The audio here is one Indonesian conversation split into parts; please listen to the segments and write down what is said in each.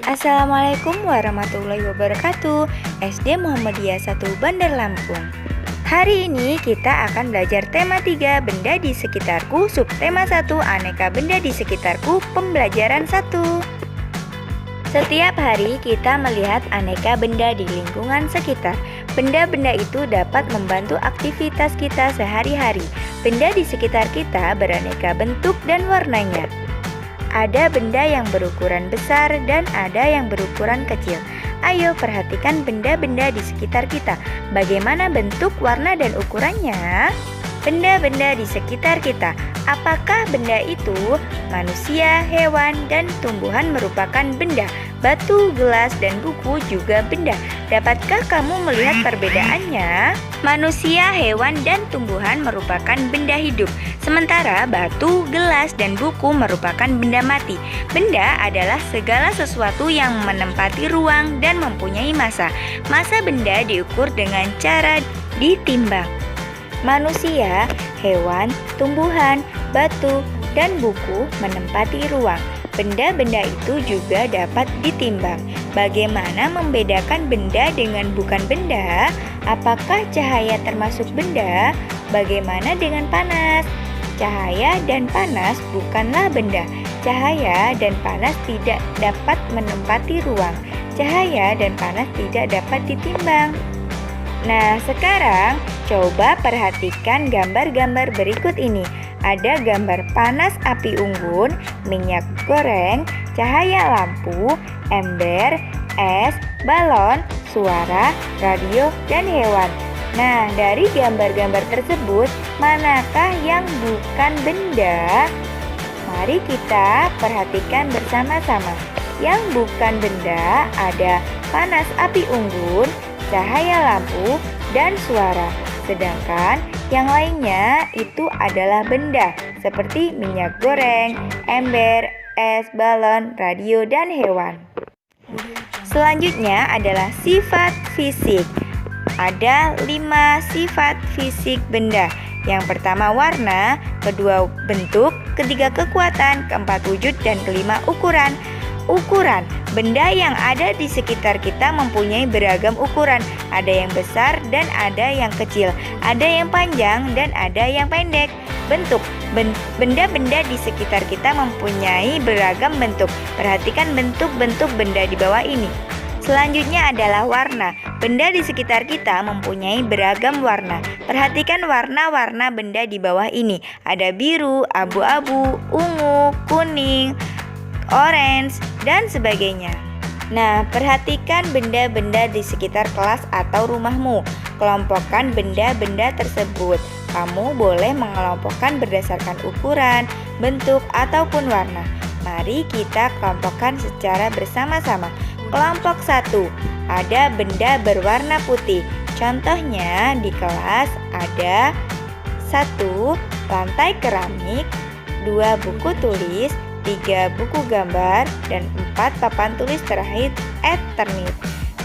Assalamualaikum warahmatullahi wabarakatuh. SD Muhammadiyah 1 Bandar Lampung. Hari ini kita akan belajar tema 3 benda di sekitarku, subtema 1 aneka benda di sekitarku, pembelajaran 1. Setiap hari kita melihat aneka benda di lingkungan sekitar. Benda-benda itu dapat membantu aktivitas kita sehari-hari. Benda di sekitar kita beraneka bentuk dan warnanya. Ada benda yang berukuran besar dan ada yang berukuran kecil. Ayo perhatikan benda-benda di sekitar kita. Bagaimana bentuk, warna, dan ukurannya? Benda-benda di sekitar kita. Apakah benda itu? Manusia, hewan, dan tumbuhan merupakan benda. Batu, gelas, dan buku juga benda. Dapatkah kamu melihat perbedaannya? Manusia, hewan, dan tumbuhan merupakan benda hidup. Sementara batu, gelas, dan buku merupakan benda mati. Benda adalah segala sesuatu yang menempati ruang dan mempunyai massa. Massa benda diukur dengan cara ditimbang. Manusia, hewan, tumbuhan, batu, dan buku menempati ruang. Benda-benda itu juga dapat ditimbang. Bagaimana membedakan benda dengan bukan benda? Apakah cahaya termasuk benda? Bagaimana dengan panas? Cahaya dan panas bukanlah benda. Cahaya dan panas tidak dapat menempati ruang. Cahaya dan panas tidak dapat ditimbang. Nah, sekarang coba perhatikan gambar-gambar berikut ini. Ada gambar panas api unggun, minyak goreng, cahaya lampu, ember, es, balon, suara, radio, dan hewan. Nah, dari gambar-gambar tersebut, manakah yang bukan benda? Mari kita perhatikan bersama-sama. Yang bukan benda ada panas api unggun, cahaya lampu, dan suara. Sedangkan yang lainnya itu adalah benda seperti minyak goreng, ember, es, balon, radio, dan hewan. Selanjutnya adalah sifat fisik. Ada 5 sifat fisik benda. Yang pertama warna, kedua bentuk, ketiga kekuatan, keempat wujud, dan kelima ukuran. Ukuran, benda yang ada di sekitar kita mempunyai beragam ukuran. Ada yang besar dan ada yang kecil. Ada yang panjang dan ada yang pendek. Bentuk, benda-benda di sekitar kita mempunyai beragam bentuk. Perhatikan bentuk-bentuk benda di bawah ini. Selanjutnya adalah warna. Benda di sekitar kita mempunyai beragam warna. Perhatikan warna-warna benda di bawah ini. Ada biru, abu-abu, ungu, kuning, orange, dan sebagainya. Nah, perhatikan benda-benda di sekitar kelas atau rumahmu. Kelompokkan benda-benda tersebut. Kamu boleh mengelompokkan berdasarkan ukuran, bentuk, ataupun warna. Mari kita kelompokkan secara bersama-sama. Kelompok 1, ada benda berwarna putih. Contohnya di kelas ada 1 lantai keramik, 2 buku tulis, 3 buku gambar, dan 4 papan tulis terakhir Eternit.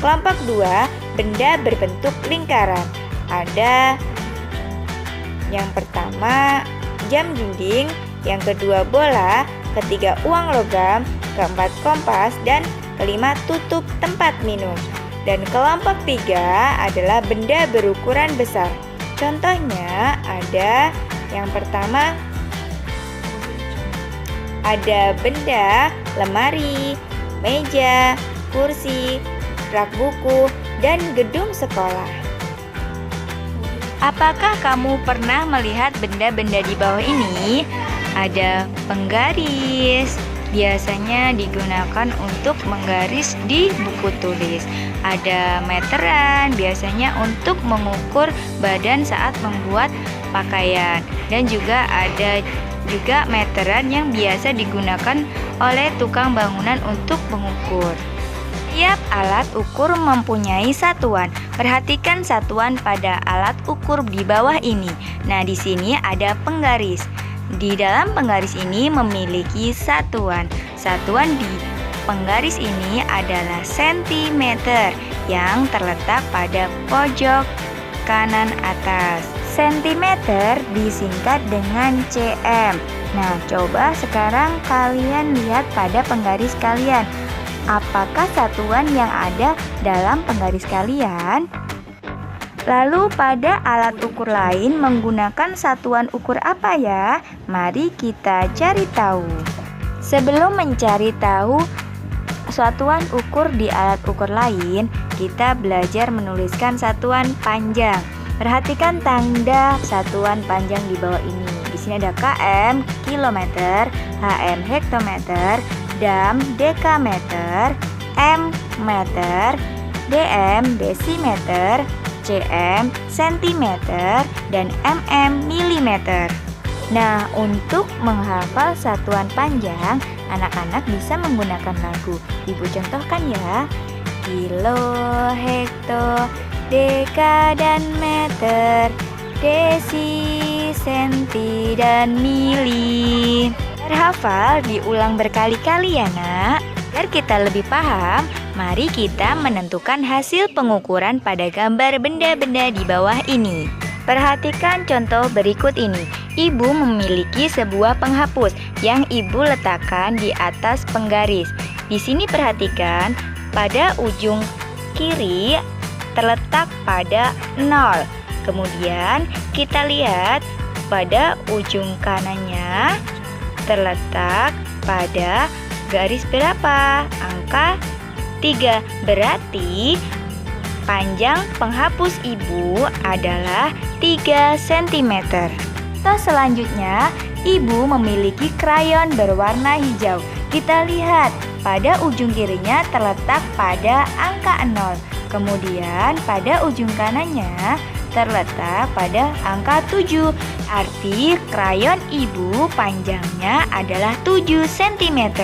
Kelompok 2, benda berbentuk lingkaran. Ada yang pertama jam dinding, yang kedua bola, ketiga uang logam, keempat kompas, dan kelima tutup tempat minum. Dan kelompok 3 adalah benda berukuran besar. Contohnya ada yang pertama ada benda lemari, meja, kursi, rak buku, dan gedung sekolah. Apakah kamu pernah melihat benda-benda di bawah ini? Ada penggaris, biasanya digunakan untuk menggaris di buku tulis. Ada meteran, biasanya untuk mengukur badan saat membuat pakaian. Dan juga ada meteran yang biasa digunakan oleh tukang bangunan untuk mengukur. Tiap alat ukur mempunyai satuan. Perhatikan satuan pada alat ukur di bawah ini. Nah, di sini ada penggaris. Di dalam penggaris ini memiliki satuan. Satuan di penggaris ini adalah sentimeter yang terletak pada pojok kanan atas. Sentimeter disingkat dengan cm. Nah, coba sekarang kalian lihat pada penggaris kalian. apakah satuan yang ada dalam penggaris kalian? Lalu pada alat ukur lain menggunakan satuan ukur apa ya? Mari kita cari tahu. Sebelum mencari tahu satuan ukur di alat ukur lain, kita belajar menuliskan satuan panjang. Perhatikan tanda satuan panjang di bawah ini. Di sini ada km, kilometer, hm, hektometer, dam, dekameter, m, meter, dm, desimeter, cm, sentimeter, dan mm, milimeter. Nah, untuk menghafal satuan panjang, anak-anak bisa menggunakan lagu. Ibu contohkan ya. Kilo, hekto, deka, dan meter, desi, senti, dan mili. Terhafal diulang berkali-kali ya nak. Agar kita lebih paham, mari kita menentukan hasil pengukuran pada gambar benda-benda di bawah ini. Perhatikan contoh berikut ini. Ibu memiliki sebuah penghapus yang ibu letakkan di atas penggaris. Di sini perhatikan, pada ujung kiri terletak pada 0. Kemudian kita lihat pada ujung kanannya terletak pada garis berapa? Angka 3. Berarti panjang penghapus ibu adalah 3 cm. Selanjutnya, ibu memiliki krayon berwarna hijau. Kita lihat pada ujung kirinya terletak pada angka 0. Kemudian pada ujung kanannya terletak pada angka 7. Arti krayon ibu panjangnya adalah 7 cm.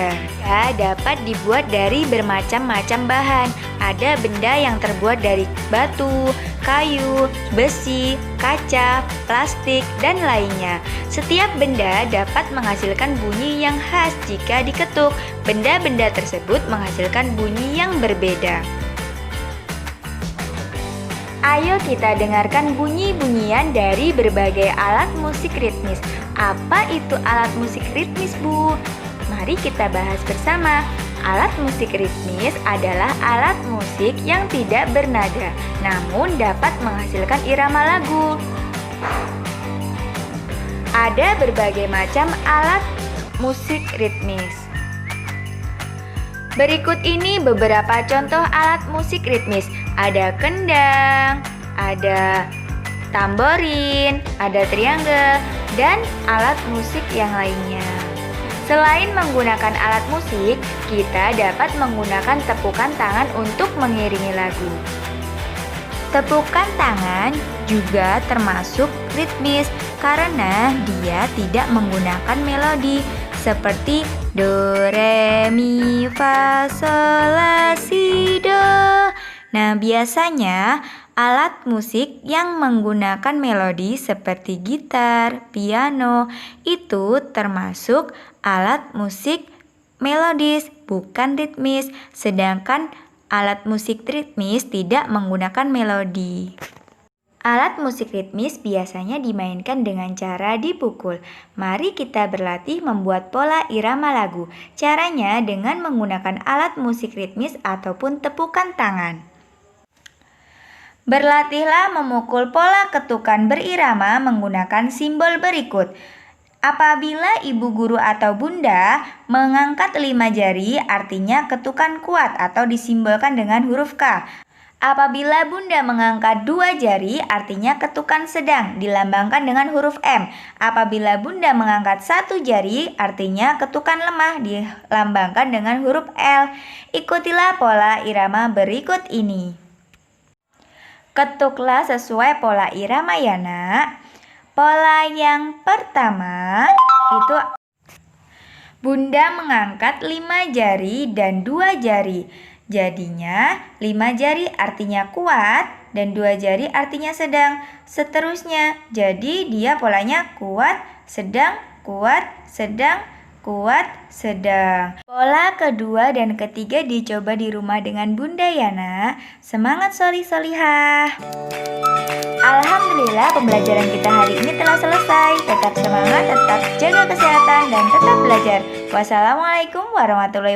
Ya, dapat dibuat dari bermacam-macam bahan. Ada benda yang terbuat dari batu, kayu, besi, kaca, plastik, dan lainnya. Setiap benda dapat menghasilkan bunyi yang khas jika diketuk. Benda-benda tersebut menghasilkan bunyi yang berbeda. Ayo kita dengarkan bunyi-bunyian dari berbagai alat musik ritmis. Apa itu alat musik ritmis, Bu? Mari kita bahas bersama. Alat musik ritmis adalah alat musik yang tidak bernada, namun dapat menghasilkan irama lagu. Ada berbagai macam alat musik ritmis. Berikut ini beberapa contoh alat musik ritmis. Ada kendang, ada tamborin, ada triangle, dan alat musik yang lainnya. Selain menggunakan alat musik, kita dapat menggunakan tepukan tangan untuk mengiringi lagu. Tepukan tangan juga termasuk ritmis karena dia tidak menggunakan melodi seperti do, re, mi, fa, sol, la, si, do. Nah, biasanya alat musik yang menggunakan melodi seperti gitar, piano itu termasuk alat musik melodis, bukan ritmis. Sedangkan alat musik ritmis tidak menggunakan melodi. Alat musik ritmis biasanya dimainkan dengan cara dipukul. Mari kita berlatih membuat pola irama lagu. Caranya dengan menggunakan alat musik ritmis ataupun tepukan tangan. Berlatihlah memukul pola ketukan berirama menggunakan simbol berikut. Apabila ibu guru atau bunda mengangkat 5 jari, artinya ketukan kuat atau disimbolkan dengan huruf K. Apabila bunda mengangkat 2 jari, artinya ketukan sedang, dilambangkan dengan huruf M. Apabila bunda mengangkat 1 jari, artinya ketukan lemah, dilambangkan dengan huruf L. Ikutilah pola irama berikut ini. Ketuklah sesuai pola irama ya nak. Pola yang pertama itu bunda mengangkat 5 jari dan 2 jari. Jadinya 5 jari artinya kuat dan 2 jari artinya sedang. Seterusnya, jadi dia polanya kuat, sedang, kuat, sedang, kuat, sedang. Pola kedua dan ketiga dicoba di rumah dengan bunda ya nak. Semangat solih-solihah. Alhamdulillah pembelajaran kita hari ini telah selesai. Tetap semangat, tetap jaga kesehatan, dan tetap belajar. Wassalamualaikum warahmatullahi wabarakatuh.